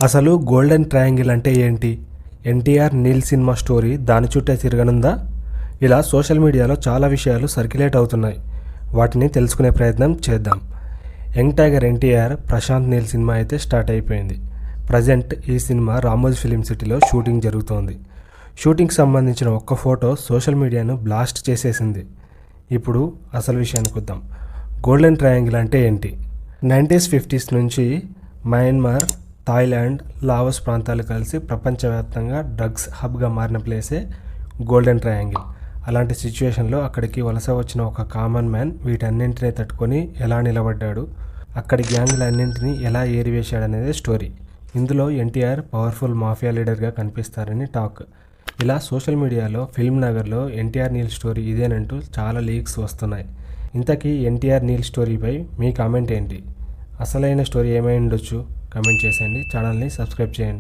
అసలు golden triangle అంటే ఏంటి? ఎన్టీఆర్ నీల్ సినిమా స్టోరీ దాని చుట్టే తిరగనుందా? ఇలా సోషల్ మీడియాలో చాలా విషయాలు సర్క్యులేట్ అవుతున్నాయి. వాటిని తెలుసుకునే ప్రయత్నం చేద్దాం. యంగ్ టైగర్ ఎన్టీఆర్ ప్రశాంత్ నీల్ సినిమా అయితే స్టార్ట్ అయిపోయింది. ప్రజెంట్ ఈ సినిమా రామోజీ ఫిలిం సిటీలో షూటింగ్ జరుగుతోంది. షూటింగ్కి సంబంధించిన ఒక్క ఫోటో సోషల్ మీడియాను బ్లాస్ట్ చేసేసింది. ఇప్పుడు అసలు విషయానికి వద్దాం. గోల్డెన్ ట్రయాంగిల్ అంటే ఏంటి? 90s 50s నుంచి మయన్మార్, థాయిలాండ్, లావోస్ ప్రాంతాలు కలిసి ప్రపంచవ్యాప్తంగా డ్రగ్స్ హబ్గా మారిన ప్లేసే గోల్డెన్ ట్రయాంగిల్. అలాంటి సిచ్యువేషన్లో అక్కడికి వలస వచ్చిన ఒక కామన్ మ్యాన్ వీటన్నింటినీ తట్టుకొని ఎలా నిలబడ్డాడు, అక్కడి గ్యాంగ్లన్నింటినీ ఎలా ఏరివేశాడనేదే స్టోరీ. ఇందులో ఎన్టీఆర్ పవర్ఫుల్ మాఫియా లీడర్గా కనిపిస్తారని టాక్. ఇలా సోషల్ మీడియాలో ఫిల్మ్ నగర్లో ఎన్టీఆర్ నీల్ స్టోరీ ఇదేనంటూ చాలా లీక్స్ వస్తున్నాయి. ఇంతకీ ఎన్టీఆర్ నీల్ స్టోరీపై మీ కామెంట్ ఏంటి? అసలైన స్టోరీ ఏమై ఉండొచ్చు? కామెంట్ చేసేయండి. ఛానల్ని సబ్స్క్రైబ్ చేయండి.